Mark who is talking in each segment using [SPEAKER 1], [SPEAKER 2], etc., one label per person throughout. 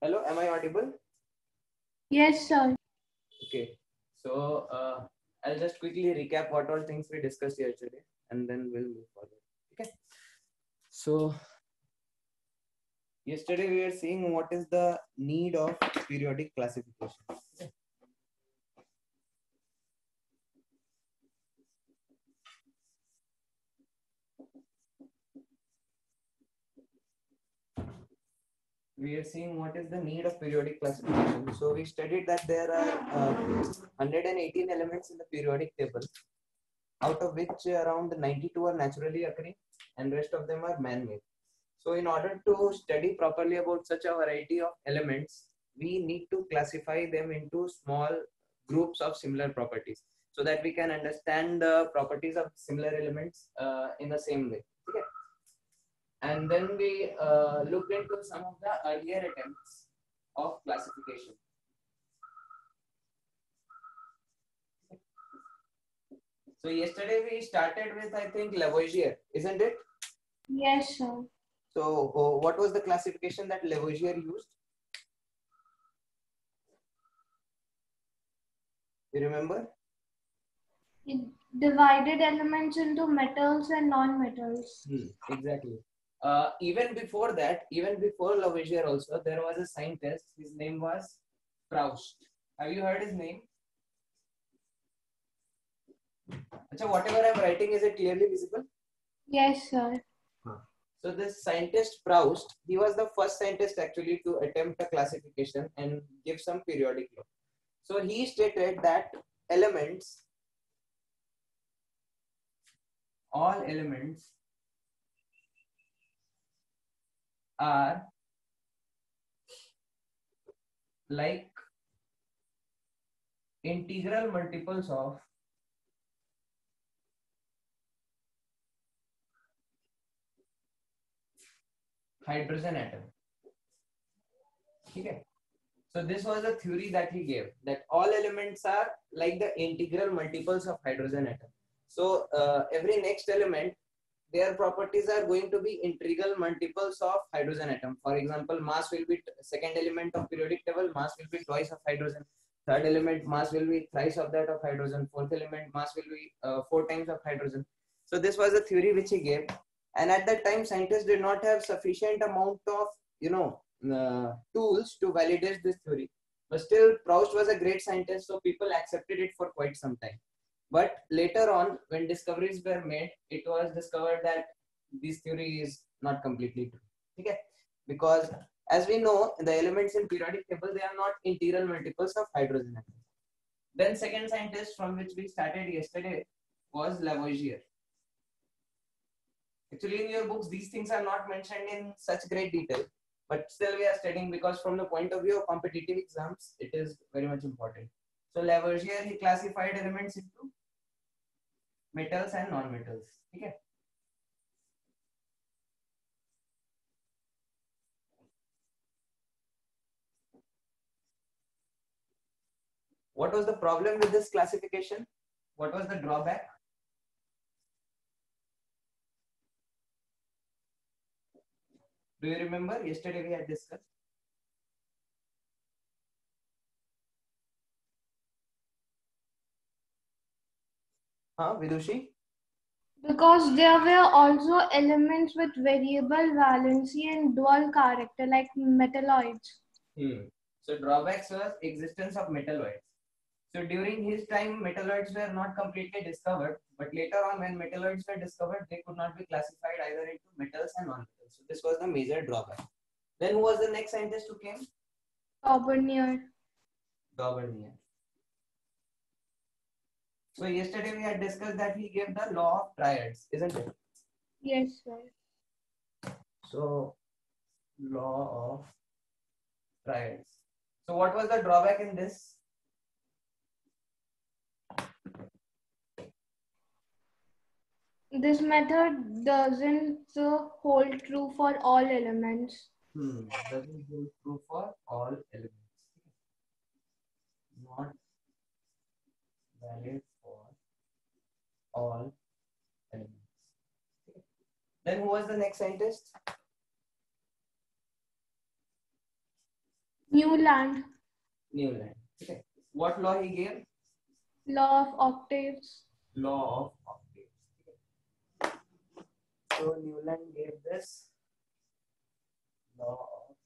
[SPEAKER 1] Hello, am I audible?
[SPEAKER 2] Yes, sir.
[SPEAKER 1] Okay. So I'll just quickly recap what all things we discussed yesterday, and then we'll move forward. Okay. So yesterday we were seeing what is the need of periodic classification. Okay. We are seeing what is the need of periodic classification. So we studied that there are 118 elements in the periodic table, out of which around 92 are naturally occurring and rest of them are man-made. So in order to study properly about such a variety of elements, we need to classify them into small groups of similar properties so that we can understand the properties of similar elements in the same way. Okay? And then we looked into some of the earlier attempts of classification. So yesterday we started with, I think, Lavoisier, isn't it?
[SPEAKER 2] Yes, sir.
[SPEAKER 1] So what was the classification that Lavoisier used? You remember?
[SPEAKER 2] It divided elements into metals and non-metals.
[SPEAKER 1] Exactly. Even before that, even before Lavoisier also, there was a scientist. His name was Proust. Have you heard his name? Achha, whatever I'm writing, is it clearly visible?
[SPEAKER 2] Yes, sir.
[SPEAKER 1] So this scientist Proust, he was the first scientist actually to attempt a classification and give some periodic law. So he stated that elements, all elements are like integral multiples of hydrogen atom. Okay. So this was a theory that he gave, that all elements are like the integral multiples of hydrogen atom. So every next element, their properties are going to be integral multiples of hydrogen atom. For example, mass will be second element of periodic table, mass will be twice of hydrogen. Third element, mass will be thrice of that of hydrogen. Fourth element, mass will be 4 times of hydrogen. So this was a theory which he gave, and at that time, scientists did not have sufficient amount of tools to validate this theory. But still, Proust was a great scientist, so people accepted it for quite some time. But later on, when discoveries were made, it was discovered that this theory is not completely true. Okay? Because as we know, the elements in periodic table, they are not integral multiples of hydrogen atom. Then second scientist from which we started yesterday was Lavoisier. Actually, in your books, these things are not mentioned in such great detail, but still we are studying because from the point of view of competitive exams, it is very much important. So Lavoisier, he classified elements into metals and non-metals. Okay. What was the problem with this classification? What was the drawback? Do you remember? Yesterday we had discussed. Vidushi?
[SPEAKER 2] Because there were also elements with variable valency and dual character, like metalloids.
[SPEAKER 1] So drawbacks was existence of metalloids. So during his time, metalloids were not completely discovered, but later on, when metalloids were discovered, they could not be classified either into metals and non-metals. So this was the major drawback. Then who was the next scientist who came?
[SPEAKER 2] Daubeney.
[SPEAKER 1] Daubeney. So yesterday we had discussed that he gave the law of triads, isn't it?
[SPEAKER 2] Yes, sir.
[SPEAKER 1] So law of triads. So what was the drawback in this?
[SPEAKER 2] This method doesn't hold true for all elements.
[SPEAKER 1] Doesn't hold true for all elements. Not valid for all elements. Then who was the next scientist?
[SPEAKER 2] Newland.
[SPEAKER 1] Newland. Okay. What law he gave?
[SPEAKER 2] Law of octaves.
[SPEAKER 1] Law of octaves. So Newland gave this law of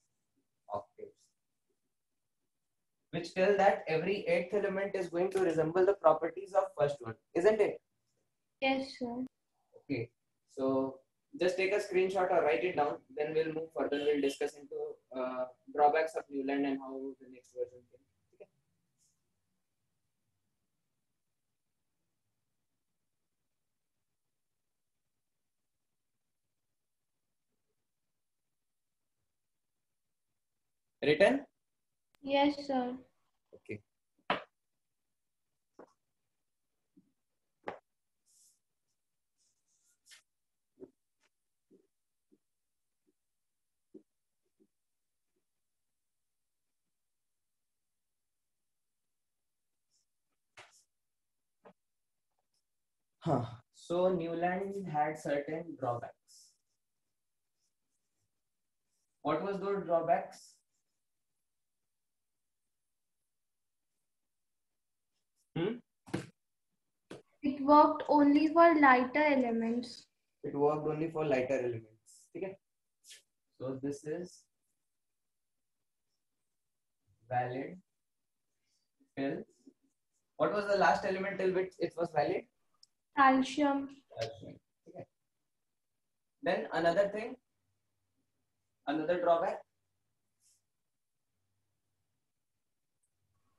[SPEAKER 1] octaves, which tell that every eighth element is going to resemble the properties of first one, isn't it?
[SPEAKER 2] Yes, sir.
[SPEAKER 1] Okay. So just take a screenshot or write it down. Then we'll move further. We'll discuss into drawbacks of Newland and how the next version came. Okay. Written?
[SPEAKER 2] Yes, sir.
[SPEAKER 1] Okay. So Newland had certain drawbacks. What was those drawbacks?
[SPEAKER 2] It worked only for lighter elements.
[SPEAKER 1] It worked only for lighter elements. Okay. So this is valid till. What was the last element till which it was valid?
[SPEAKER 2] Calcium.
[SPEAKER 1] Calcium. Okay. Then another thing, another drawback.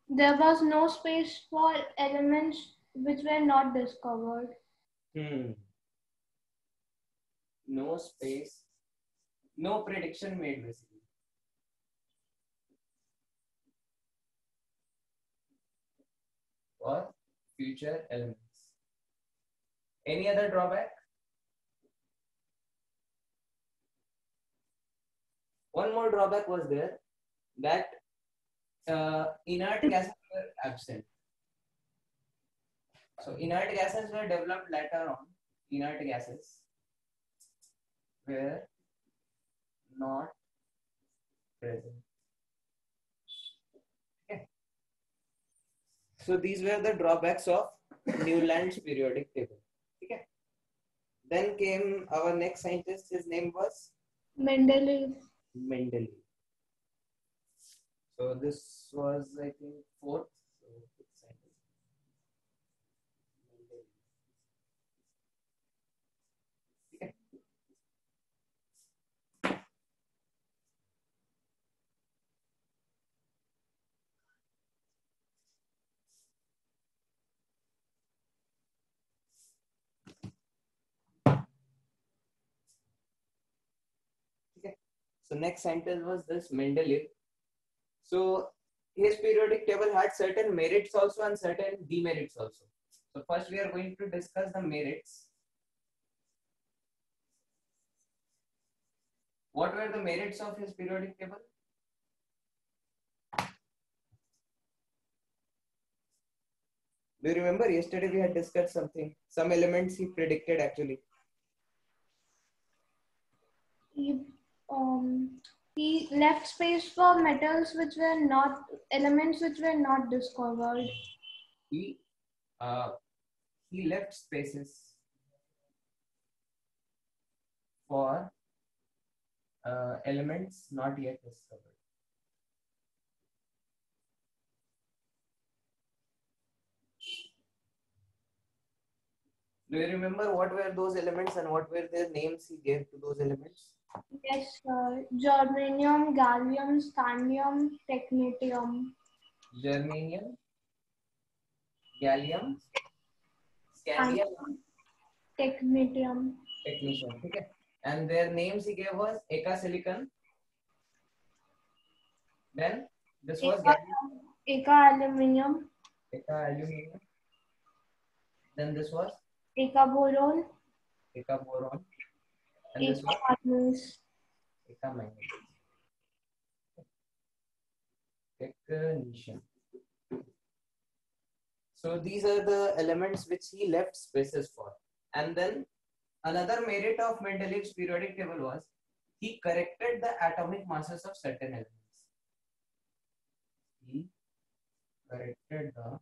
[SPEAKER 2] There was no space for elements which were not discovered.
[SPEAKER 1] No space, no prediction made basically. For future elements. Any other drawback? One more drawback was there, that inert gases were absent. So inert gases were developed later on. Inert gases were not present. Okay. So these were the drawbacks of Newland's periodic table. Okay. Then came our next scientist. His name was
[SPEAKER 2] Mendeleev.
[SPEAKER 1] Mendeleev. So this was, I think, fourth. So fifth scientist. Mendeleev. Okay. Okay. So next scientist was this Mendeleev. So his periodic table had certain merits also and certain demerits also. So first we are going to discuss the merits. What were the merits of his periodic table? Do you remember yesterday we had discussed something? Some elements he predicted actually.
[SPEAKER 2] He left space for metals which were not, elements which were not discovered.
[SPEAKER 1] He left spaces for elements not yet discovered. Do you remember what were those elements and what were their names he gave to those elements?
[SPEAKER 2] Yes, sir. Germanium, gallium, scandium, technetium.
[SPEAKER 1] Germanium, gallium, scandium,
[SPEAKER 2] Technetium.
[SPEAKER 1] technetium. Okay. And their names he gave was Eka silicon. Then this was gallium.
[SPEAKER 2] Eka aluminium.
[SPEAKER 1] Eka aluminum. Then this was
[SPEAKER 2] Eka boron.
[SPEAKER 1] Eka boron. And this
[SPEAKER 2] Eka
[SPEAKER 1] was
[SPEAKER 2] manganese.
[SPEAKER 1] Eka manganese. Technetium. So these are the elements which he left spaces for. And then another merit of Mendeleev's periodic table was he corrected the atomic masses of certain elements. he corrected the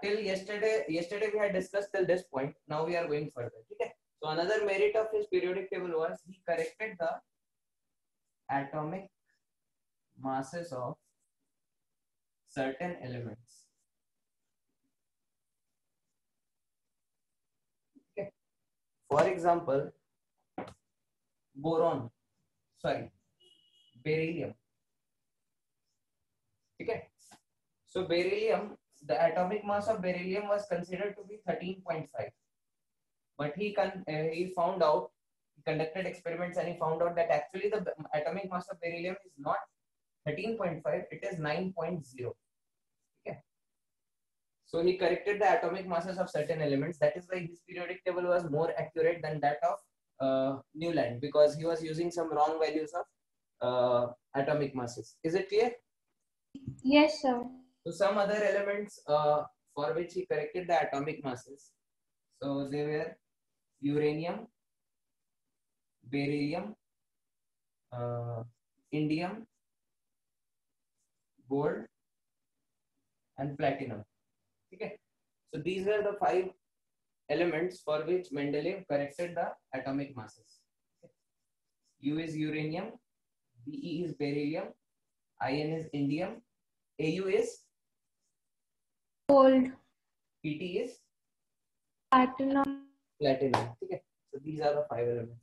[SPEAKER 1] till yesterday we had discussed till this point. Now we are going further. Okay. So another merit of his periodic table was he corrected the atomic masses of certain elements. Okay. For example, beryllium. Okay. So beryllium, the atomic mass of beryllium was considered to be 13.5, but he found out, he conducted experiments and he found out that actually the atomic mass of beryllium is not 13.5, it is 9.0. Okay. So he corrected the atomic masses of certain elements. That is why his periodic table was more accurate than that of Newland, because he was using some wrong values of atomic masses. Is it clear?
[SPEAKER 2] Yes, sir.
[SPEAKER 1] So some other elements for which he corrected the atomic masses. So they were uranium, beryllium, indium, gold, and platinum. Okay. So these were the 5 elements for which Mendeleev corrected the atomic masses. Okay. U is uranium, Be is beryllium, In is indium, Au is
[SPEAKER 2] Gold.
[SPEAKER 1] Pt is
[SPEAKER 2] Platinum.
[SPEAKER 1] Okay. So these are the 5 elements.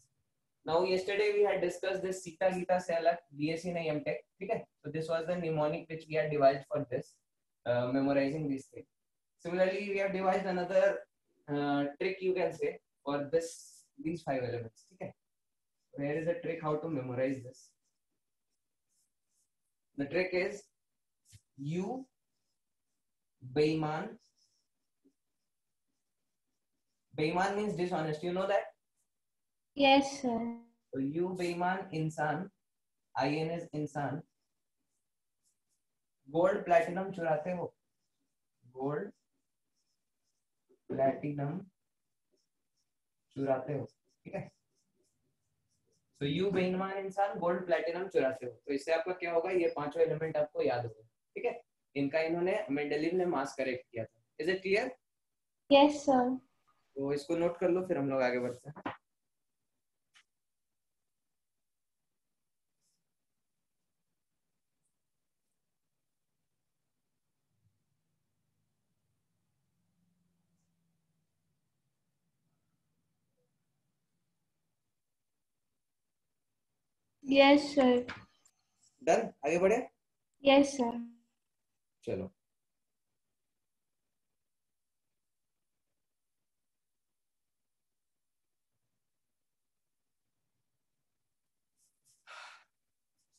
[SPEAKER 1] Now yesterday we had discussed this Sita Gita Selak BSc in MTech. Okay. So this was the mnemonic which we had devised for this, memorizing these things. Similarly, we have devised another trick, you can say, for these 5 elements. Okay. So here is a trick how to memorize this. The trick is you Beiman. Beiman means dishonest. You know that?
[SPEAKER 2] Yes, sir.
[SPEAKER 1] So you Beiman insan. In is insan. Gold platinum चुराते हो. Gold platinum चुराते हो. ठीक है. So you बेईमान इंसान gold platinum चुराते हो. तो इससे आपका क्या होगा, ये 5 एलिमेंट आपको याद होगा. ठीक है. इनका इन्होंने मेंडेलीव ने मास करेक्ट किया था. Is it clear?
[SPEAKER 2] Yes sir.
[SPEAKER 1] तो इसको नोट कर लो, फिर हम लोग आगे बढ़ते हैं.
[SPEAKER 2] Yes sir.
[SPEAKER 1] डन. आगे बढ़े.
[SPEAKER 2] Yes sir.
[SPEAKER 1] चलो.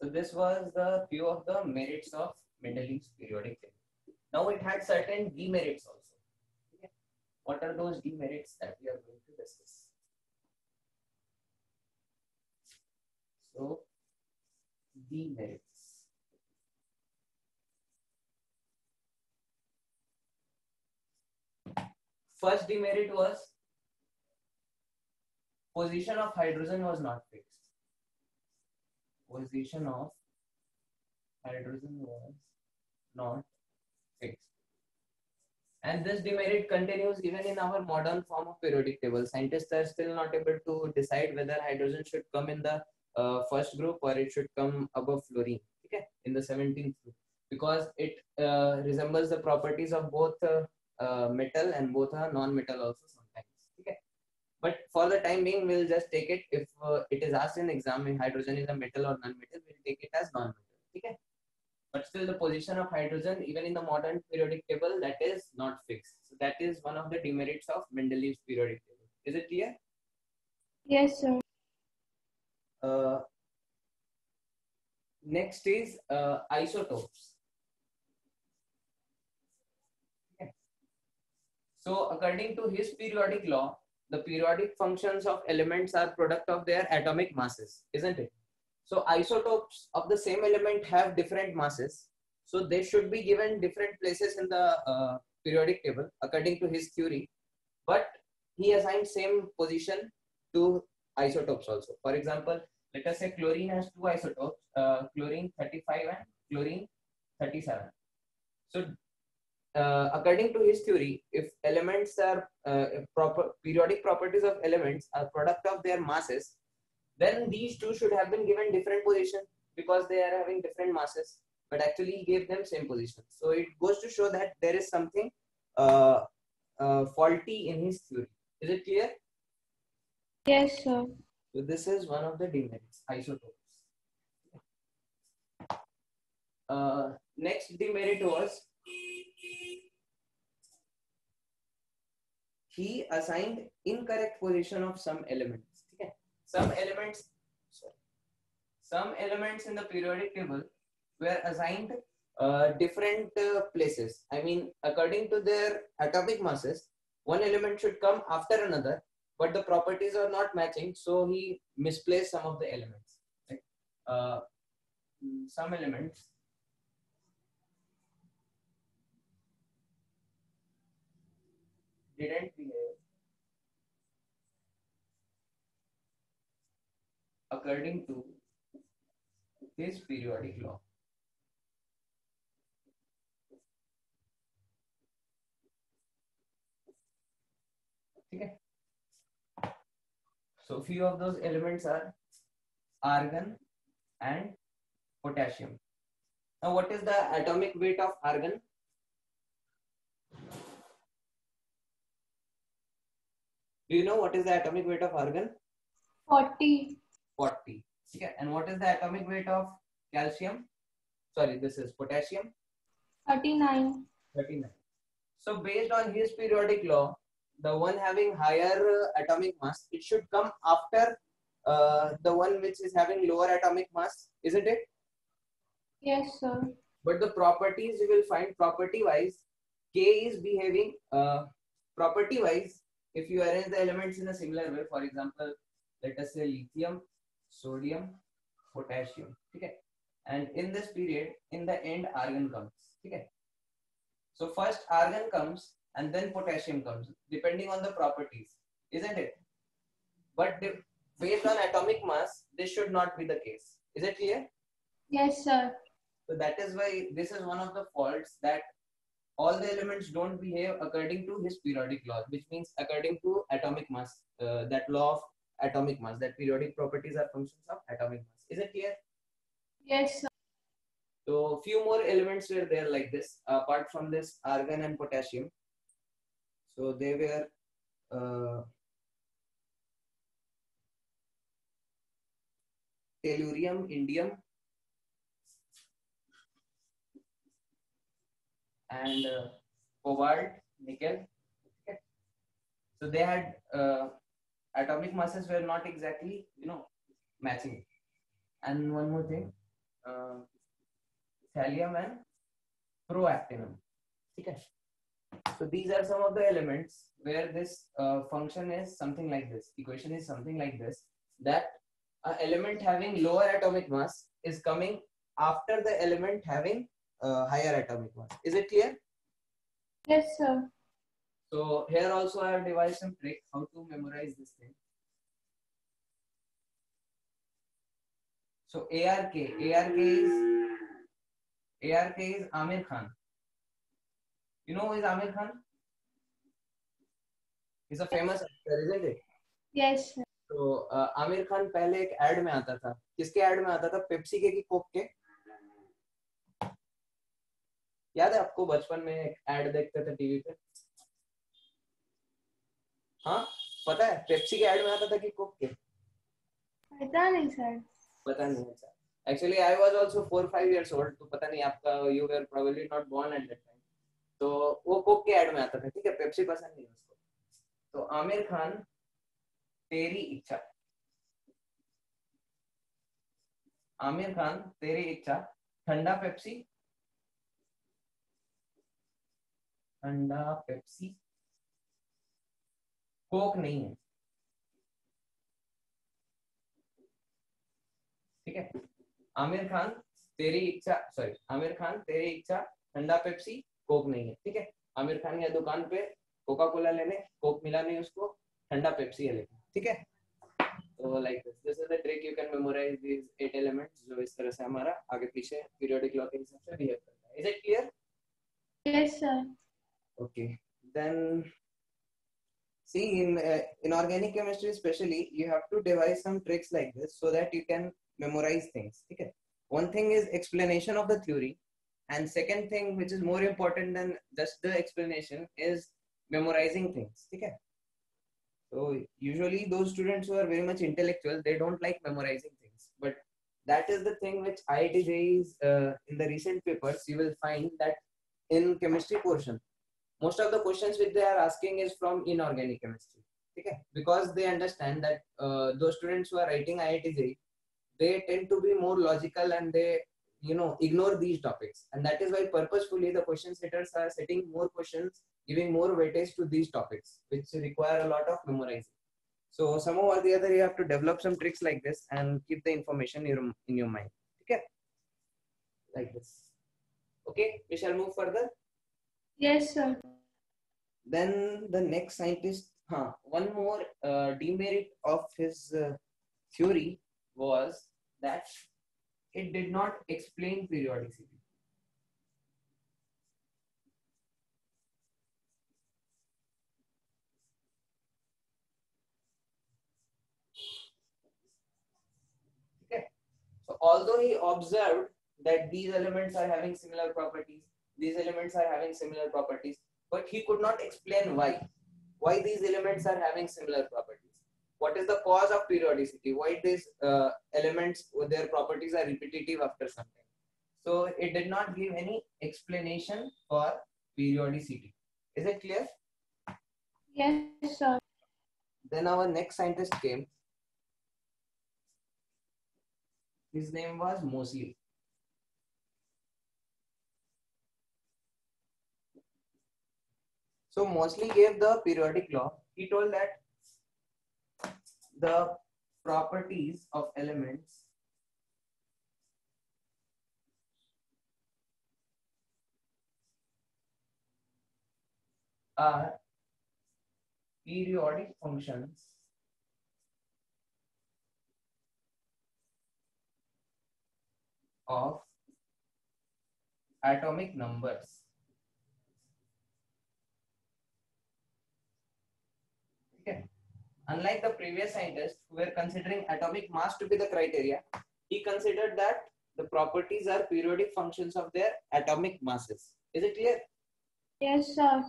[SPEAKER 1] So this was the few of the merits of Mendeleev's periodic table. Now it had certain demerits also. Okay. What are those demerits that we are going to discuss? So demerits. First demerit was position of hydrogen was not fixed. Position of hydrogen was not fixed. And this demerit continues even in our modern form of periodic table. Scientists are still not able to decide whether hydrogen should come in the first group or it should come above fluorine, okay, in the 17th group, because it resembles the properties of both metal and both are non-metal also sometimes. Okay. But for the time being, we'll just take it. If it is asked in exam, if hydrogen is a metal or non-metal, we'll take it as non-metal. Okay. But still, the position of hydrogen, even in the modern periodic table, that is not fixed. So that is one of the demerits of Mendeleev's periodic table. Is it clear?
[SPEAKER 2] Yes, sir.
[SPEAKER 1] Next is isotopes. Okay. So according to his periodic law, the periodic functions of elements are product of their atomic masses, isn't it? So isotopes of the same element have different masses. So they should be given different places in the periodic table according to his theory. But he assigned same position to isotopes also. For example, let us say chlorine has 2 isotopes, chlorine 35 and chlorine 37. So according to his theory, if elements are periodic properties of elements are product of their masses, then these two should have been given different position because they are having different masses, but actually he gave them same position. So it goes to show that there is something faulty in his theory. Is it clear?
[SPEAKER 2] Yes, sir.
[SPEAKER 1] So this is one of the demerits, isotopes. Next demerit was he assigned incorrect position of some elements. Okay? Some elements in the periodic table were assigned different places. I mean, according to their atomic masses, one element should come after another, but the properties are not matching, so he misplaced some of the elements. Right? Some elements didn't behave according to his periodic law. Okay. So few of those elements are argon and potassium. Now, what is the atomic weight of argon? Do you know what is the atomic weight of argon?
[SPEAKER 2] 40.
[SPEAKER 1] 40. Okay. And what is the atomic weight of calcium? Sorry, this is potassium.
[SPEAKER 2] 39.
[SPEAKER 1] 39. So based on his periodic law, the one having higher atomic mass, it should come after the one which is having lower atomic mass, isn't it?
[SPEAKER 2] Yes, sir.
[SPEAKER 1] But the properties you will find property wise, K is behaving property wise. If you arrange the elements in a similar way, for example, let us say lithium, sodium, potassium. Okay. And in this period, in the end, argon comes. Okay. So first argon comes and then potassium comes, depending on the properties, isn't it? But based on atomic mass, this should not be the case. Is it clear?
[SPEAKER 2] Yes, sir.
[SPEAKER 1] So that is why this is one of the faults, that all the elements don't behave according to his periodic law, which means according to atomic mass, that law of atomic mass, that periodic properties are functions of atomic mass. Is it clear?
[SPEAKER 2] Yes, sir.
[SPEAKER 1] So few more elements were there like this, apart from this argon and potassium. So they were tellurium, indium, and cobalt, nickel. Okay. So they had atomic masses were not exactly, matching. And one more thing, thallium and proactinium. Okay. So these are some of the elements where this function is something like this. Equation is something like this, that an element having lower atomic mass is coming after the element having higher atomic mass. Is it clear?
[SPEAKER 2] Yes, sir.
[SPEAKER 1] So here also I have devised some trick how to memorize this thing. So ARK is Amir Khan. You know who is Amir Khan? He's a famous actor, isn't it?
[SPEAKER 2] Yes, sir.
[SPEAKER 1] तो आमिर खान पहले एक add में आता था. किसके add में आता था? पेप्सी के की कोक के? याद है आपको बचपन में एक एड देखते थे टीवी पे? हाँ, पता है पेप्सी के एड में आता था कि कोक के?
[SPEAKER 2] पता नहीं सर.
[SPEAKER 1] पता नहीं है sir. Actually, I was also 4-5 years old, तो पता नहीं आपका, you were probably not born at that time. तो वो कोक के एड में आता था, ठीक है? पेप्सी पसंद नहीं उसको. तो आमिर खान, तेरी इच्छा. आमिर खान, तेरी इच्छा. ठंडा पेप्सी, कोक नहीं है, ठीक है? आमिर खान तेरी इच्छा, ठंडा पेप्सी, कोक नहीं है, ठीक है? आमिर खान गया दुकान पे कोका कोला लेने, कोक मिला नहीं उसको, ठंडा पेप्सी है लेकिन, ठीक है? So like this is the trick. You can memorize these 8 elements. जो इस तरह से हमारा आगे पीछे periodic law के हिसाब से behave करता है. Is it clear?
[SPEAKER 2] Yes, sir.
[SPEAKER 1] Okay. Then see in organic chemistry especially, you have to devise some tricks like this so that you can memorize things. Okay. One thing is explanation of the theory, and second thing, which is more important than just the explanation, is memorizing things. Okay. So usually those students who are very much intellectual, they don't like memorizing things. But that is the thing which IIT JEE is in the recent papers, you will find that in chemistry portion, most of the questions which they are asking is from inorganic chemistry. Okay? Because they understand that those students who are writing IIT JEE, they tend to be more logical and they ignore these topics, and that is why purposefully the question setters are setting more questions, giving more weightage to these topics which require a lot of memorizing. So somehow or the other you have to develop some tricks like this and keep the information in your mind. Okay, like this. Okay, we shall move further.
[SPEAKER 2] Yes, sir.
[SPEAKER 1] Then the next scientist, one more demerit of his theory was that it did not explain periodicity. Okay. So although he observed that these elements are having similar properties, these elements are having similar properties, but he could not explain why these elements are having similar properties. What is the cause of periodicity? Why these elements, their properties are repetitive after some time? So it did not give any explanation for periodicity. Is it clear?
[SPEAKER 2] Yes, sir.
[SPEAKER 1] Then our next scientist came. His name was Moseley. So Moseley gave the periodic law. He told that the properties of elements are periodic functions of atomic numbers. Okay. Unlike the previous scientists who were considering atomic mass to be the criteria, he considered that the properties are periodic functions of their atomic masses. Is it clear?
[SPEAKER 2] Yes, sir.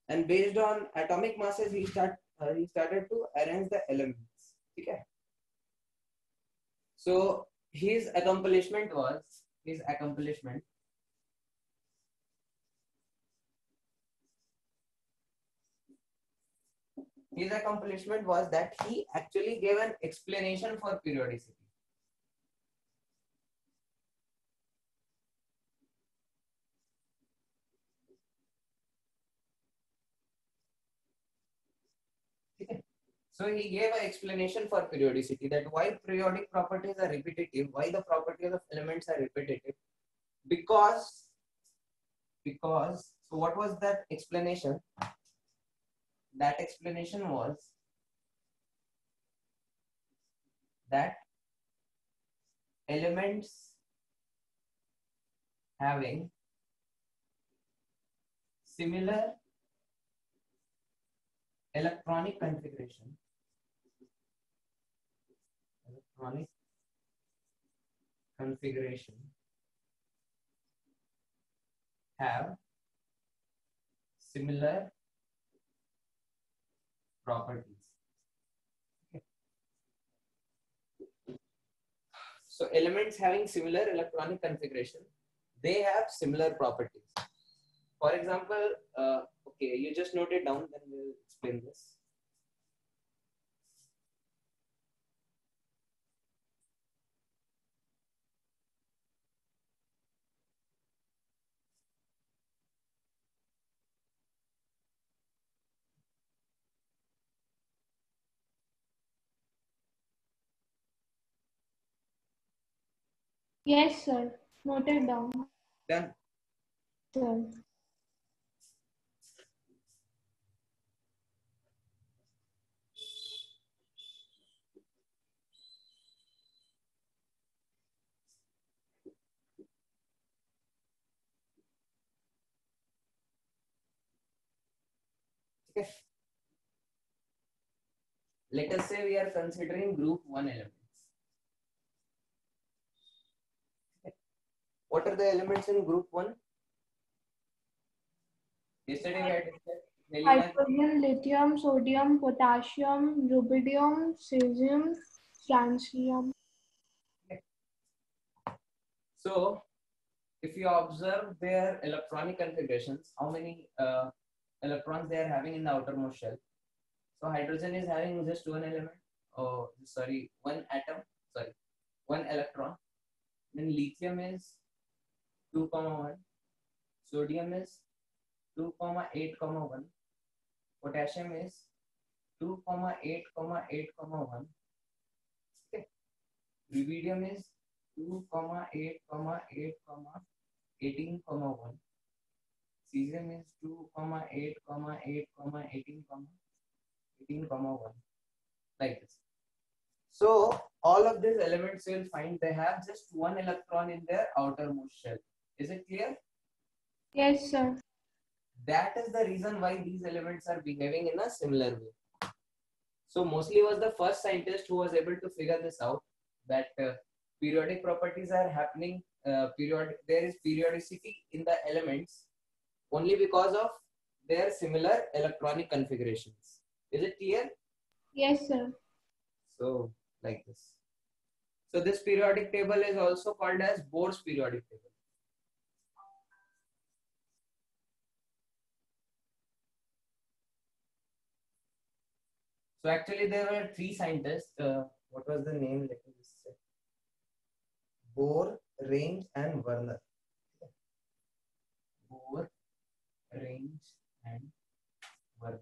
[SPEAKER 1] And based on atomic masses, he started to arrange the elements. Okay. So his accomplishment was his accomplishment was that he actually gave an explanation for periodicity. Okay. So he gave an explanation for periodicity, that why periodic properties are repetitive, why the properties of elements are repetitive. Because so what was that explanation? That explanation was that elements having similar electronic configuration have similar properties. Okay. So elements having similar electronic configuration, they have similar properties. For example, okay, you just note it down, then we'll explain this.
[SPEAKER 2] Yes, sir. Noted down.
[SPEAKER 1] Done.
[SPEAKER 2] Sir.
[SPEAKER 1] Okay. Let us say we are considering group 1 elements. Okay. What are the elements in group 1? Yesterday we had discussed Melina.
[SPEAKER 2] Hydrogen, lithium, sodium, potassium, rubidium, cesium, francium.
[SPEAKER 1] Okay. So, if you observe their electronic configurations, how many electrons they are having in the outermost shell. So hydrogen is having just one element, one atom, one electron. Then lithium is 2,1, sodium is 2,8,1, potassium is 2,8,8,1, okay. Rubidium is 2,8,8,18,1. Cesium is 2,8,8,18,1, like this. So all of these elements you will find they have just one electron in their outermost shell. Is it clear?
[SPEAKER 2] Yes, sir.
[SPEAKER 1] That is the reason why these elements are behaving in a similar way. So Moseley was the first scientist who was able to figure this out, that periodic properties are happening, there is periodicity in the elements only because of their similar electronic configurations. Is it clear?
[SPEAKER 2] Yes, sir.
[SPEAKER 1] So like this. So this periodic table is also called as Bohr's periodic table. So actually there were three scientists. What was the name? Let me just check. Bohr, Range, and Werner. Bohr, Range, and Werner.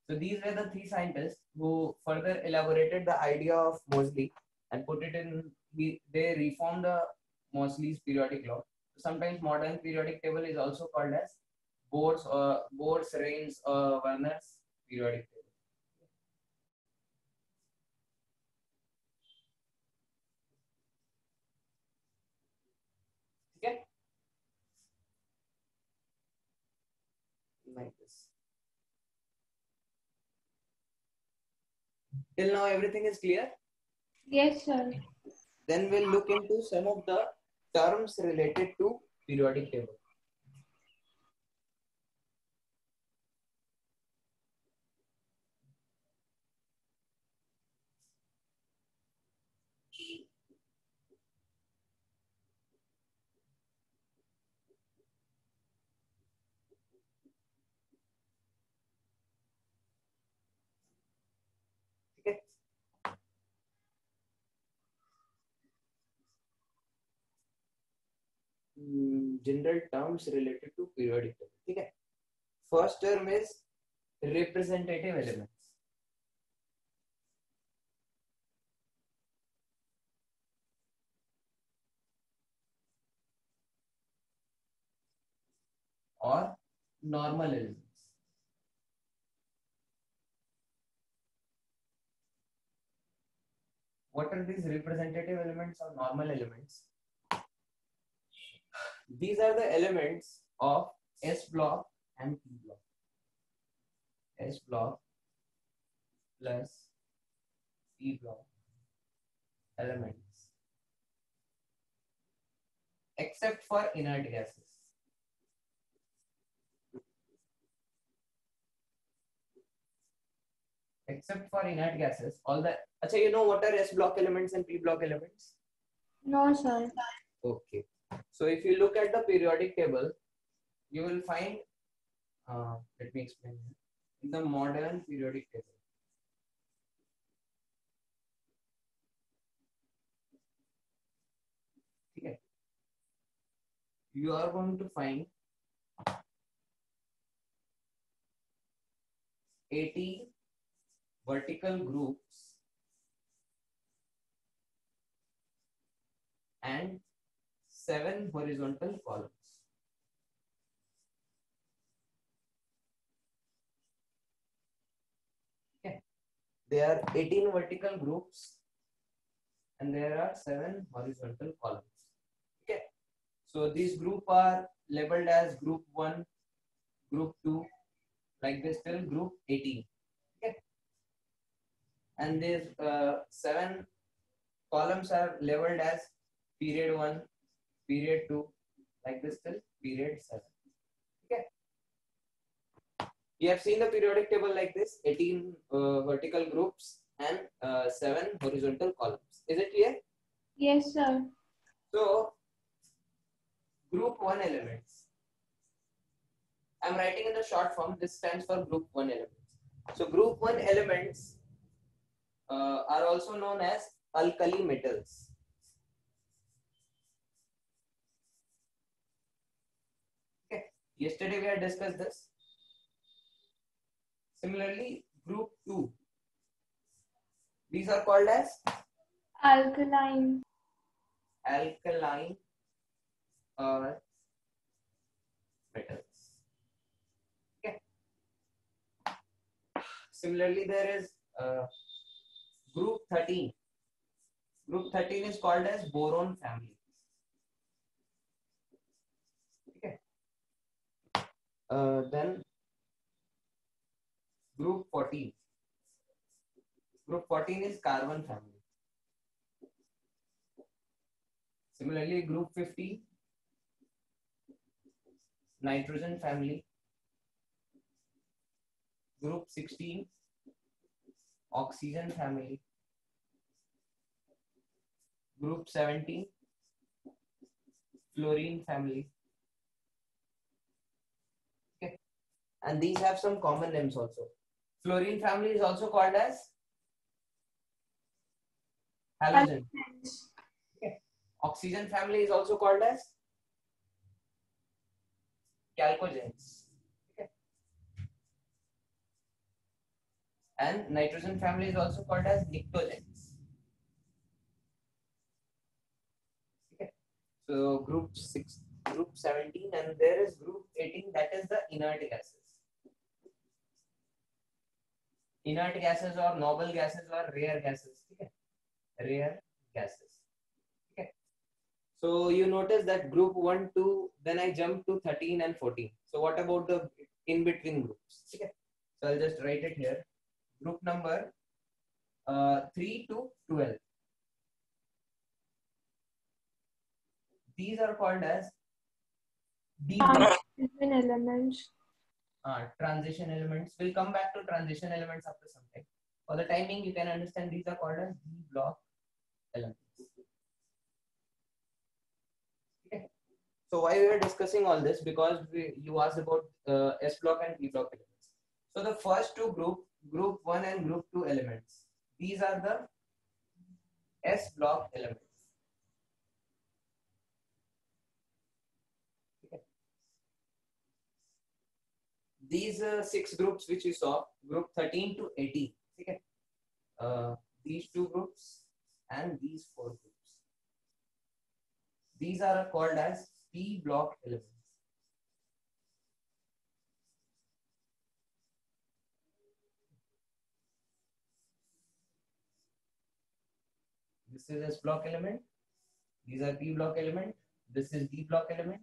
[SPEAKER 1] So these were the three scientists who further elaborated the idea of Moseley and put it in. They reformed the Moseley's periodic law. Sometimes modern periodic table is also called as Bohr's, Range, Werner's periodic table. Okay. Like this. Till now everything is clear?
[SPEAKER 2] Yes, sir.
[SPEAKER 1] Then we'll look into some of the terms related to periodic table. Okay. General terms related to periodic table. Okay. First term is representative elements. Or normal elements. What are these representative elements or normal elements? These are the elements of S block and P block. S block plus P block elements, except for inert gases. Except for inert gases, all the. Achha, you know what are S block elements and P block elements?
[SPEAKER 2] No, sir.
[SPEAKER 1] Okay. So if you look at the periodic table, you will find. Let me explain. In the modern periodic table, okay, you are going to find 80 vertical groups and 7 horizontal columns. Okay. There are 18 vertical groups and there are 7 horizontal columns. Okay. So these groups are labeled as group 1, group 2, like this till group 18. Okay. And these 7 columns are labeled as period 1, period 2, like this till period 7. Okay. You have seen the periodic table like this, 18 vertical groups and 7 horizontal columns. Is it clear?
[SPEAKER 2] Yes, sir.
[SPEAKER 1] So, group 1 elements. I'm writing in the short form. This stands for group 1 elements. So, group 1 elements are also known as alkali metals. Okay. Yesterday we had discussed this. Similarly, group 2. These are called as
[SPEAKER 2] Alkaline.
[SPEAKER 1] alkaline earth metals. Okay. Similarly, there is group 13. Group 13 is called as boron family. Okay. Then group 14. Group 14 is carbon family. Similarly, group 15, nitrogen family. Group 16, oxygen family. Group 17, fluorine family. Okay. And these have some common names also. Fluorine family is also called as halogen. Okay. Oxygen family is also called as chalcogens. Okay. And nitrogen family is also called as pnictogens. Okay. So group 6, group 17, and there is group 18, that is the inert gases. Inert gases or noble gases or rare gases. Okay. Rare gases. Okay. So you notice that group 1, 2, then I jump to 13 and 14. So what about the in-between groups? Okay. So I'll just write it here. Group number 3 to 12. These are called as D block.
[SPEAKER 2] Transition elements.
[SPEAKER 1] Transition elements. We'll come back to transition elements after some time. For the timing, you can understand these are called as D block elements. Okay. So why we are discussing all this? Because you asked about S block and P block elements. So the first two group 1 and group 2 elements, these are the S block elements. Okay. These 6 groups which you saw, group 13 to 18. Okay. These 2 groups and these 4 groups. These are called as P block elements. This is S block element. These are P block element. This is D block element.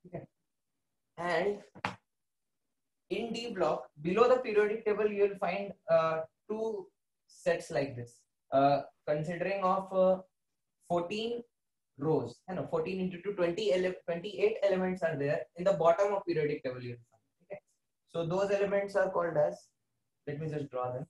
[SPEAKER 1] Okay. And in D block, below the periodic table, you will find 2 sets like this. Considering of 14 rows, 14 into 2, 28 elements are there in the bottom of periodic table. You will find. Okay. So those elements are called as, let me just draw them.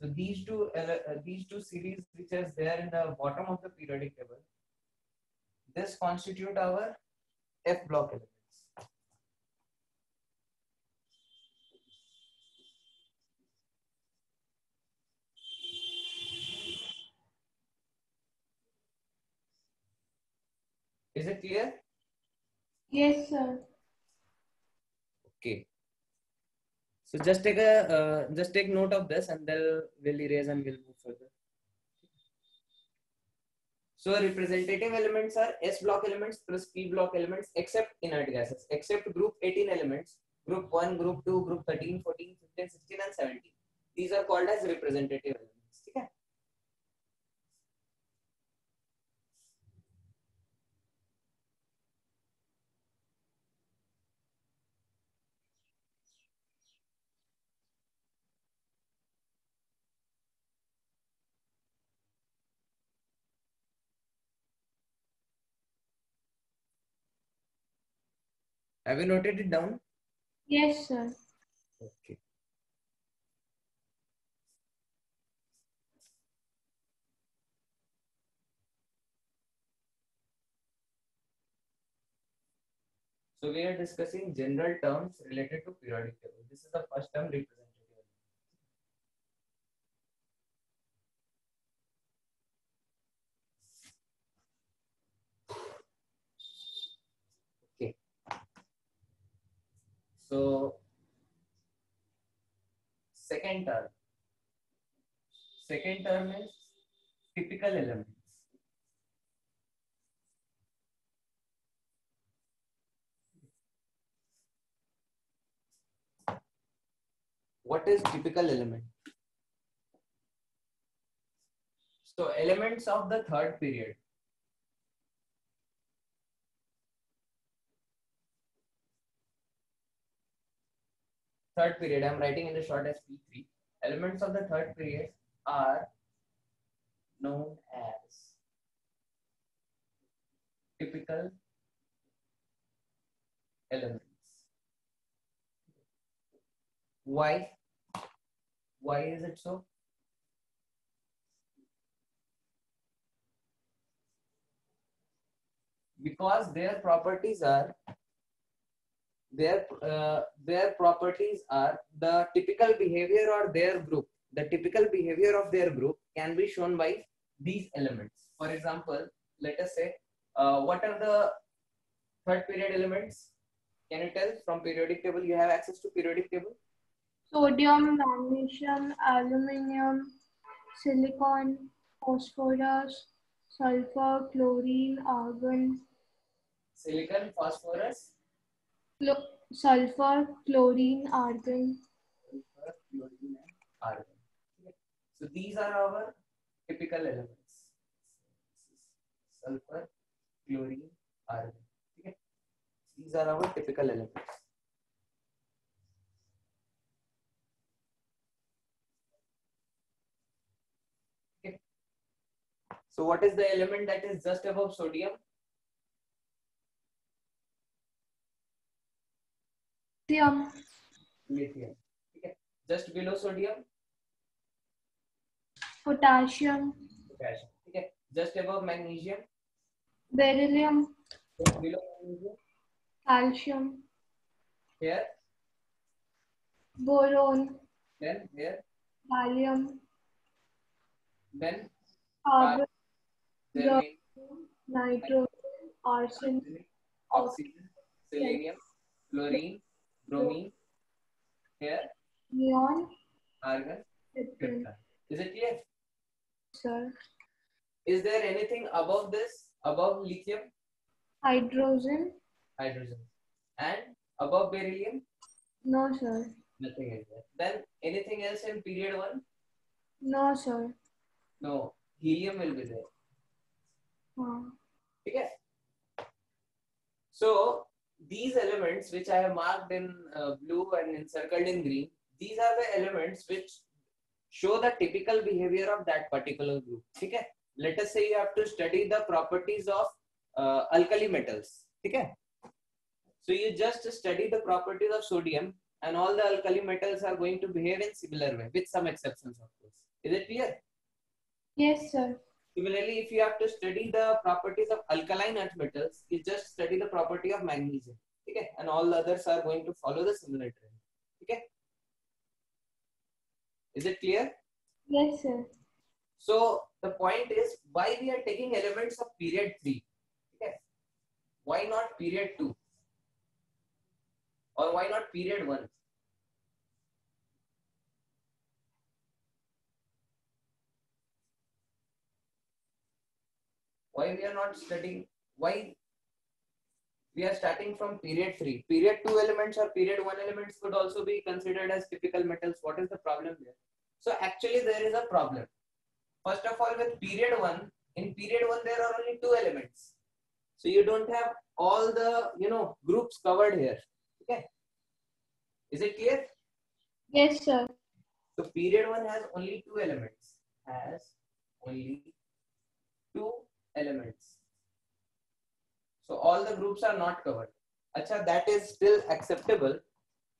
[SPEAKER 1] So these two series which is there in the bottom of the periodic table, this constitute our F block elements. Is it clear?
[SPEAKER 2] Yes, sir.
[SPEAKER 1] Okay. So just take note of this, and then we'll erase and we'll move further. So representative elements are S block elements plus P block elements except inert gases, except group 18 elements, group 1, group 2, group 13, 14, 15, 16 and 17. These are called as representative elements. Okay? Have you noted it down?
[SPEAKER 2] Yes, sir.
[SPEAKER 1] Okay. So we are discussing general terms related to periodic table. This is the first term, representative. Okay. So second term. Second term is typical elements. What is typical element? So elements of the third period. Third period, I am writing in the short as P3. Elements of the third period are known as typical elements. Why? Why is it so? Because their properties are their properties are the typical behavior or their group. The typical behavior of their group can be shown by these elements. For example, let us say what are the third period elements? Can you tell from periodic table? You have access to periodic table.
[SPEAKER 2] Sodium, magnesium, aluminum, silicon, phosphorus, sulfur, chlorine, argon,
[SPEAKER 1] Silicon, phosphorus,
[SPEAKER 2] sulfur, chlorine, argon.
[SPEAKER 1] sulfur, chlorine, and argon. Okay. So these are our typical elements. Sulfur, chlorine, argon. Okay. These are our typical elements. Okay. So what is the element that is just above sodium?
[SPEAKER 2] Lithium,
[SPEAKER 1] Lithium. Okay. Just below sodium?
[SPEAKER 2] potassium,
[SPEAKER 1] Potassium. Okay. Just above magnesium?
[SPEAKER 2] beryllium,
[SPEAKER 1] Just below magnesium?
[SPEAKER 2] calcium,
[SPEAKER 1] Here?
[SPEAKER 2] boron,
[SPEAKER 1] Then here?
[SPEAKER 2] gallium,
[SPEAKER 1] Then
[SPEAKER 2] argon,
[SPEAKER 1] there may
[SPEAKER 2] nitrogen, arsen,
[SPEAKER 1] oxygen, selenium, chlorine, bromine, here,
[SPEAKER 2] neon,
[SPEAKER 1] argon,
[SPEAKER 2] krypton.
[SPEAKER 1] krypton. Is it clear?
[SPEAKER 2] Sir,
[SPEAKER 1] Is there anything above this? Above lithium?
[SPEAKER 2] hydrogen?
[SPEAKER 1] Hydrogen. And above beryllium?
[SPEAKER 2] No, sir.
[SPEAKER 1] Nothing is there. Then anything else in period 1?
[SPEAKER 2] No, sir.
[SPEAKER 1] No. Helium will be there. Okay. So these elements which I have marked in blue and encircled in green, these are the elements which show the typical behavior of that particular group. Okay. Let us say you have to study the properties of alkali metals. Okay. So you just study the properties of sodium and all the alkali metals are going to behave in similar way with some exceptions of course. Is it clear?
[SPEAKER 2] Yes, sir.
[SPEAKER 1] Similarly, if you have to study the properties of alkaline earth metals, you just study the property of magnesium. Okay, and all the others are going to follow the similar trend. Okay, is it clear?
[SPEAKER 2] Yes, sir.
[SPEAKER 1] So the point is why we are taking elements of period 3. Okay, why not period 2? Or why not period 1? Why we are not studying? Why we are starting from period 3? Period 2 elements or period 1 elements could also be considered as typical metals. What is the problem there? So actually there is a problem. First of all, with period 1, in period 1 there are only 2 elements. So you don't have all the groups covered here. Okay. Is it clear?
[SPEAKER 2] Yes, sir.
[SPEAKER 1] So period 1 has only 2 elements. Has only 2 elements. So all the groups are not covered. Acha, that is still acceptable.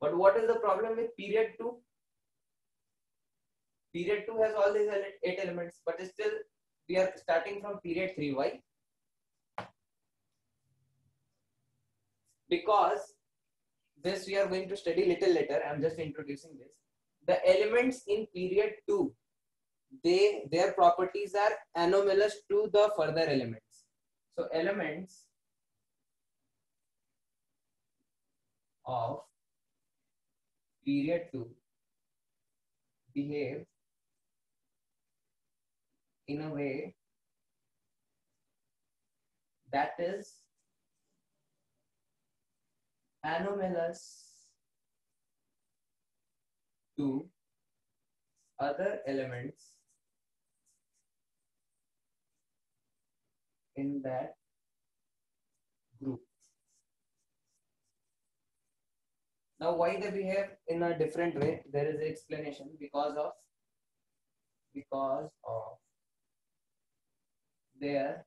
[SPEAKER 1] But what is the problem with period 2? Period 2 has all these 8 elements, but still we are starting from period 3. Why? Because this we are going to study little later. I am just introducing this. The elements in period 2, their properties are anomalous to the further elements. So elements of period 2 behave in a way that is anomalous to other elements in that group. Now, why they behave in a different way? There is an explanation. Because of their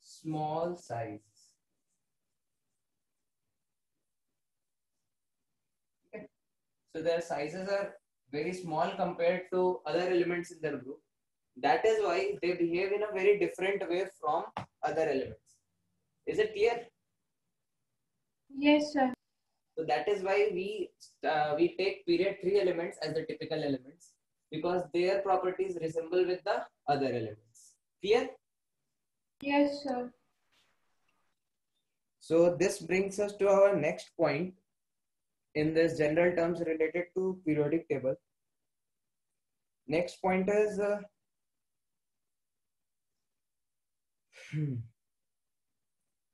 [SPEAKER 1] small size. Okay. So their sizes are very small compared to other elements in their group. That is why they behave in a very different way from other elements. Is it clear?
[SPEAKER 2] Yes, sir.
[SPEAKER 1] So that is why we take period 3 elements as the typical elements, because their properties resemble with the other elements. Clear?
[SPEAKER 2] Yes, sir.
[SPEAKER 1] So this brings us to our next point in this general terms related to periodic table. Next point is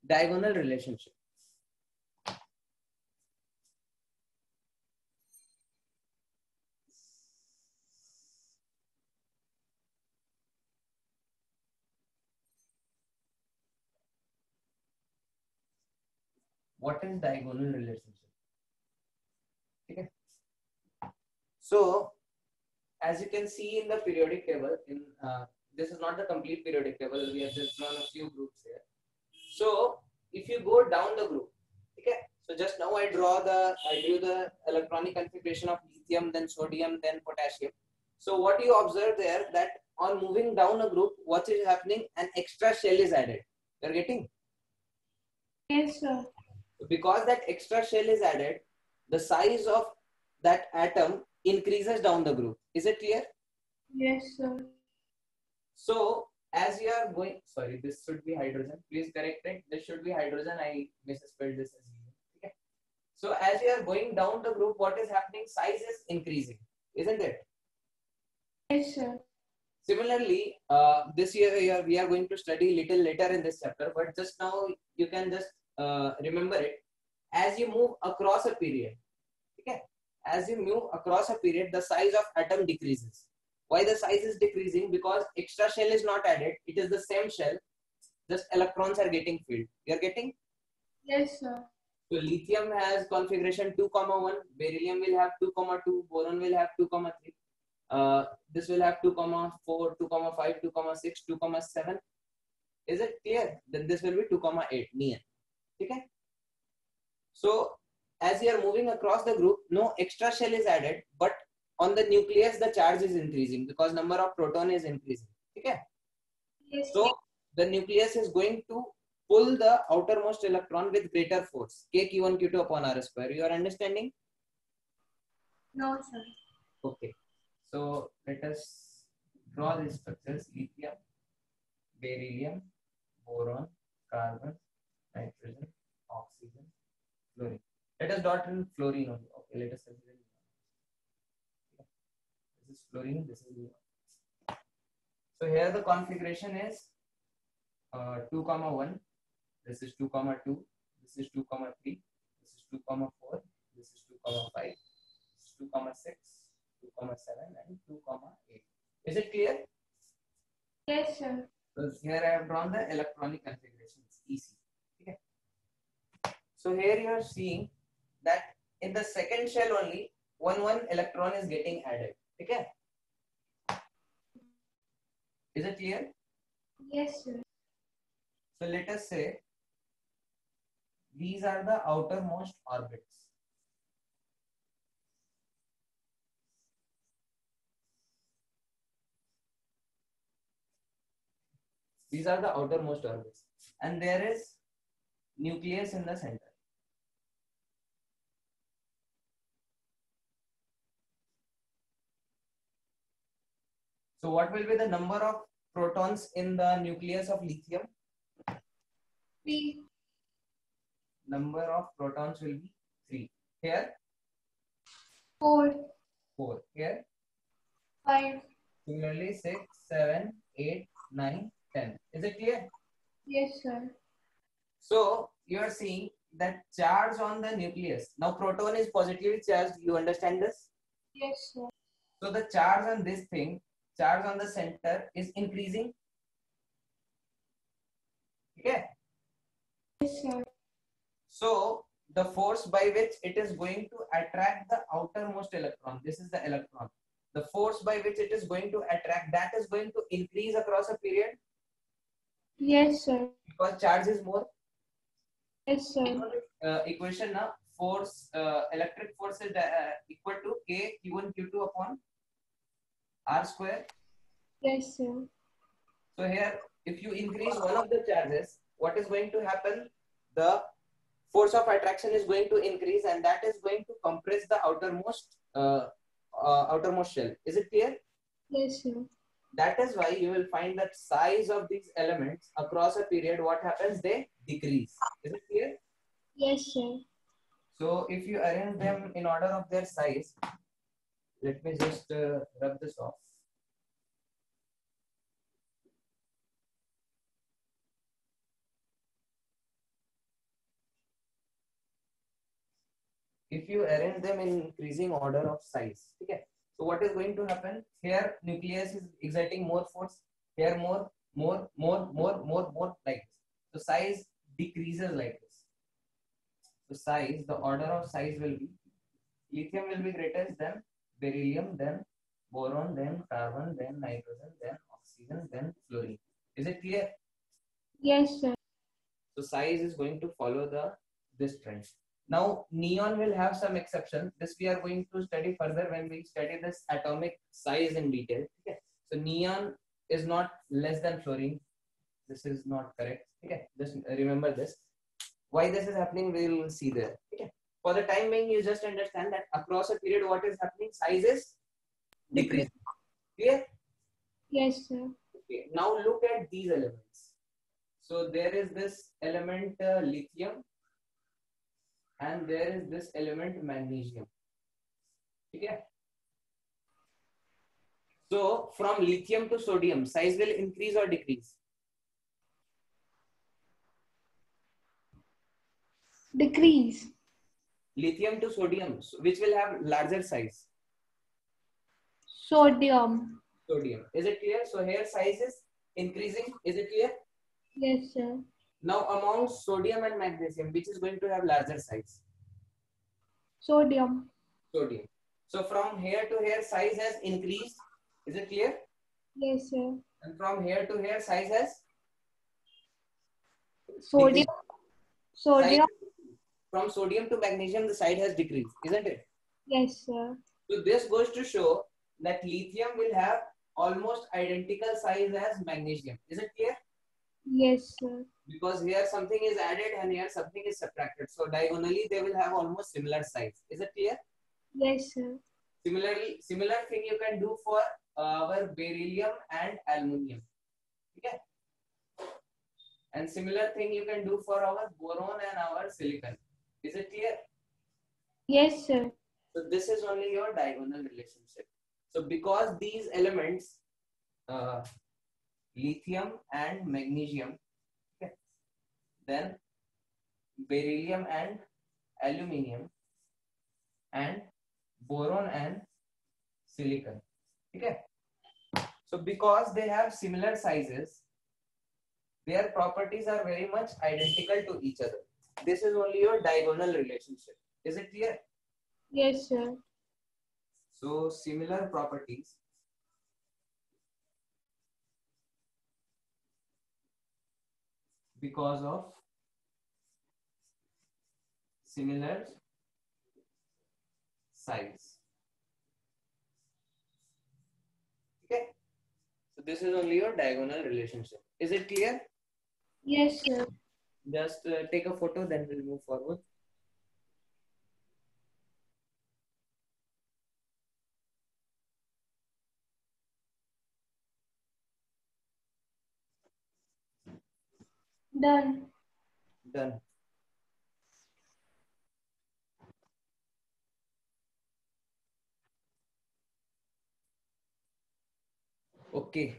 [SPEAKER 1] diagonal relationship. What is diagonal relationship? Okay. So as you can see in the periodic table, this is not the complete periodic table. We have just drawn a few groups here. So if you go down the group, okay. So just now I drew the electronic configuration of lithium, then sodium, then potassium. So what you observe there, that on moving down a group, what is happening? An extra shell is added. You're getting?
[SPEAKER 2] Yes, sir.
[SPEAKER 1] Because that extra shell is added, the size of that atom increases down the group. Is it clear?
[SPEAKER 2] Yes, sir.
[SPEAKER 1] So as you are going, sorry, this should be hydrogen. Please correct it. This should be hydrogen. I misspelled this as helium. Okay. So as you are going down the group, what is happening? Size is increasing, isn't it?
[SPEAKER 2] Yes, sir.
[SPEAKER 1] Similarly, this year we are going to study little later in this chapter, but just now you can just remember it. As you move across a period, okay, as you move across a period, the size of atom decreases. Why the size is decreasing? Because extra shell is not added. It is the same shell, just electrons are getting filled. You are getting?
[SPEAKER 2] Yes, sir.
[SPEAKER 1] So lithium has configuration 2,1, beryllium will have 2,2, boron will have 2,3. This will have 2,4, 2,5, 2,6, 2,7. Is it clear? Then this will be 2,8 neon. Okay. So as you are moving across the group, no extra shell is added, but on the nucleus the charge is increasing because number of proton is increasing. Okay.
[SPEAKER 2] Yes,
[SPEAKER 1] So the nucleus is going to pull the outermost electron with greater force, k q1 q2 upon r square. You are understanding?
[SPEAKER 2] no, sir.
[SPEAKER 1] Okay. So let us draw these structures: lithium, beryllium, boron, carbon, nitrogen, oxygen, fluorine. Let us dot in fluorine only. Okay, let us consider neon. This is fluorine, this is neon. So here the configuration is 2, 1. This is 2, 2. This is 2, 3. This is 2, 4. This is 2, 5. This is 2, 6. 2, 7 and 2, 8. Is it clear?
[SPEAKER 2] Yes, sir.
[SPEAKER 1] So here I have drawn the electronic configuration. It's easy. Okay. So here you are seeing that in the second shell only one electron is getting added. Okay. Is it clear?
[SPEAKER 2] Yes, sir.
[SPEAKER 1] So let us say these are the outermost orbits. These are the outermost orbits, and there is nucleus in the center. So what will be the number of protons in the nucleus of lithium?
[SPEAKER 2] 3.
[SPEAKER 1] Number of protons will be 3. Here
[SPEAKER 2] 4.
[SPEAKER 1] 4. Here
[SPEAKER 2] 5.
[SPEAKER 1] similarly 6, 7, 8, 9, 10. Is it clear?
[SPEAKER 2] Yes, sir.
[SPEAKER 1] So you are seeing that charge on the nucleus. Now proton is positively charged. You understand this?
[SPEAKER 2] Yes, sir.
[SPEAKER 1] So the charge on this thing, charge on the center is increasing. Okay.
[SPEAKER 2] Yes, sir.
[SPEAKER 1] So the force by which it is going to attract the outermost electron, this is the electron. The force by which it is going to attract, that is going to increase across a period.
[SPEAKER 2] Yes, sir.
[SPEAKER 1] Because charge is more.
[SPEAKER 2] Yes, sir.
[SPEAKER 1] Equation now, force, electric force is equal to K Q1 Q2 upon R square.
[SPEAKER 2] Yes, sir.
[SPEAKER 1] So here, if you increase one of the charges, what is going to happen? The force of attraction is going to increase, and that is going to compress the outermost shell. Is it clear?
[SPEAKER 2] Yes, sir.
[SPEAKER 1] That is why you will find that size of these elements across a period, what happens? They decrease. Is it clear?
[SPEAKER 2] Yes, sir.
[SPEAKER 1] So if you arrange them in order of their size, let me just rub this off. If you arrange them in increasing order of size, okay. So what is going to happen? Here nucleus is exerting more force. Here more, like this. So size decreases like this. So size, the order of size will be, lithium will be greater than beryllium, then boron, then carbon, then nitrogen, then oxygen, then fluorine. Is it clear?
[SPEAKER 2] Yes, sir.
[SPEAKER 1] So size is going to follow this trend. Now neon will have some exceptions. This we are going to study further when we study this atomic size in detail. Okay. So neon is not less than fluorine. This is not correct. Okay. Just remember this. Why this is happening, we will see there. Okay. For the time being, you just understand that across a period, what is happening? Size is decreasing. Clear?
[SPEAKER 2] Yes, sir.
[SPEAKER 1] Okay. Now look at these elements. So there is this element lithium, and there is this element magnesium. Okay. So from lithium to sodium, size will increase or decrease?
[SPEAKER 2] Decrease.
[SPEAKER 1] Lithium to sodium, which will have larger size?
[SPEAKER 2] Sodium.
[SPEAKER 1] Sodium. Is it clear? So here size is increasing. Is it clear?
[SPEAKER 2] Yes, sir.
[SPEAKER 1] Now among sodium and magnesium, which is going to have larger size?
[SPEAKER 2] Sodium.
[SPEAKER 1] Sodium. So from here to here, size has increased. Is it clear?
[SPEAKER 2] Yes, sir.
[SPEAKER 1] And from here to here, size has
[SPEAKER 2] Sodium. Sodium.
[SPEAKER 1] From sodium to magnesium, the size has decreased, isn't it?
[SPEAKER 2] Yes, sir.
[SPEAKER 1] So this goes to show that lithium will have almost identical size as magnesium. Is it clear?
[SPEAKER 2] Yes, sir.
[SPEAKER 1] Because here something is added and here something is subtracted. So diagonally they will have almost similar size. Is it clear?
[SPEAKER 2] Yes, sir.
[SPEAKER 1] Similarly, similar thing you can do for our beryllium and aluminium. Okay. And similar thing you can do for our boron and our silicon. Is it clear?
[SPEAKER 2] Yes, sir.
[SPEAKER 1] So this is only your diagonal relationship. So because these elements lithium and magnesium. Okay. Then beryllium and aluminium, and boron and silicon. Okay. So because they have similar sizes, their properties are very much identical to each other. This is only your diagonal relationship. Is it clear?
[SPEAKER 2] Yes, sir.
[SPEAKER 1] So similar properties because of similar size. Okay. So this is only your diagonal relationship. Is it clear?
[SPEAKER 2] Yes, sir.
[SPEAKER 1] Just take a photo, then we'll move forward.
[SPEAKER 2] Done.
[SPEAKER 1] Done. Okay.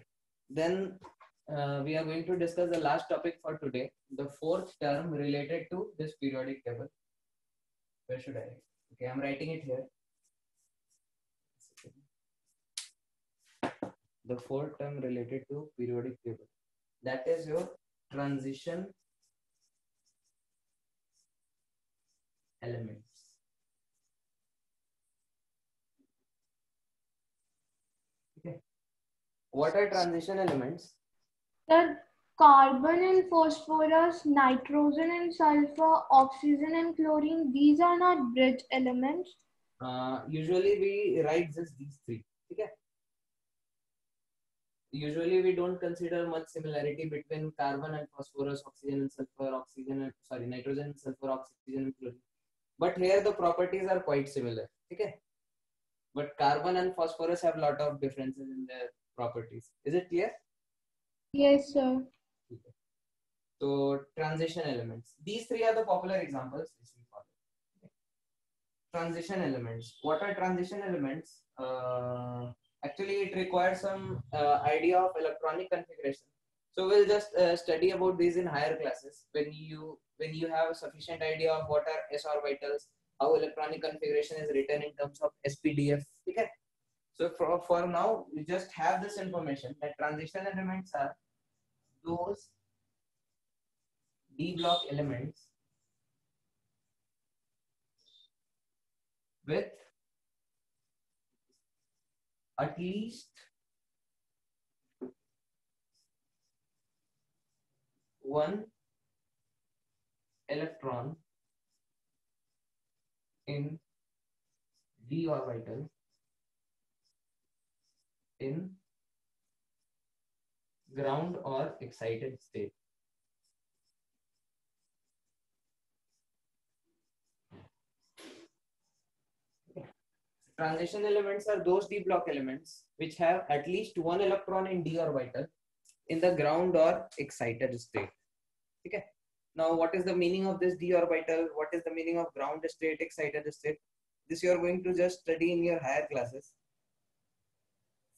[SPEAKER 1] Then we are going to discuss the last topic for today, the fourth term related to this periodic table. Where should I write? Okay, I'm writing it here. The fourth term related to periodic table. That is your transition elements. Okay. What are transition elements?
[SPEAKER 2] The carbon and phosphorus, nitrogen and sulfur, oxygen and chlorine, these are not bridge elements.
[SPEAKER 1] Usually we write just these three. Okay. Usually we don't consider much similarity between carbon and phosphorus, oxygen and sulfur, nitrogen and sulfur, oxygen and chlorine. But here the properties are quite similar. Okay. But carbon and phosphorus have a lot of differences in their properties. Is it clear?
[SPEAKER 2] Yes, sir.
[SPEAKER 1] Okay. So transition elements. These three are the popular examples which we follow. Okay. Transition elements. What are transition elements? Actually, it requires some idea of electronic configuration. So we'll just study about these in higher classes when you have a sufficient idea of what are s orbitals, how electronic configuration is written in terms of SPDF. Okay. So for now, we just have this information that transition elements are those D block elements with at least one electron in D orbital in ground or excited state. Transition elements are those d block elements which have at least one electron in d orbital in the ground or excited state. Okay. Now, what is the meaning of this d orbital? What is the meaning of ground state, excited state? This you are going to just study in your higher classes.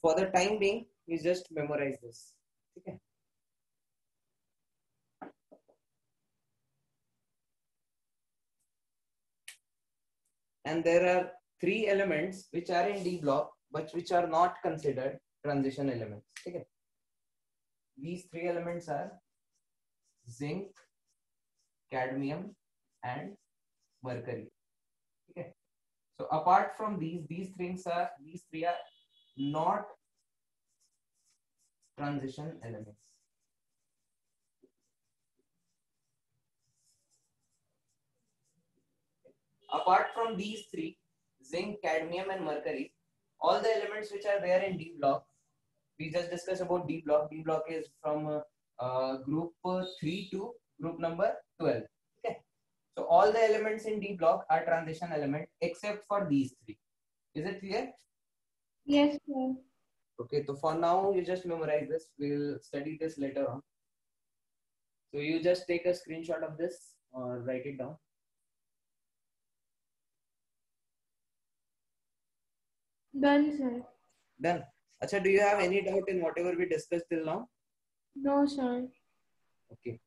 [SPEAKER 1] For the time being, you just memorize this. Okay. And there are three elements which are in D block but which are not considered transition elements. Okay. These three elements are zinc, cadmium, and mercury. Okay. So apart from these three are not transition elements. Apart from these three, zinc, cadmium, and mercury, all the elements which are there in D block, we just discussed about D block. D block is from group 3 to group number 12. Okay. So all the elements in D block are transition element except for these three. Is it clear?
[SPEAKER 2] Yes, sir.
[SPEAKER 1] Okay, so for now you just memorize this. We'll study this later on. So you just take a screenshot of this or write it down.
[SPEAKER 2] Done, sir.
[SPEAKER 1] Done. Acha, do you have any doubt in whatever we discussed till now?
[SPEAKER 2] No, sir.
[SPEAKER 1] Okay.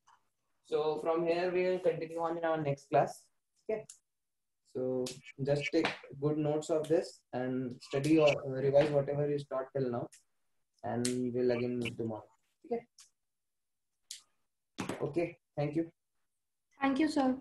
[SPEAKER 1] So from here we will continue on in our next class. Okay. So just take good notes of this and study or revise whatever is taught till now, and we'll again meet tomorrow. Okay. Okay. Thank you.
[SPEAKER 2] Thank you, sir.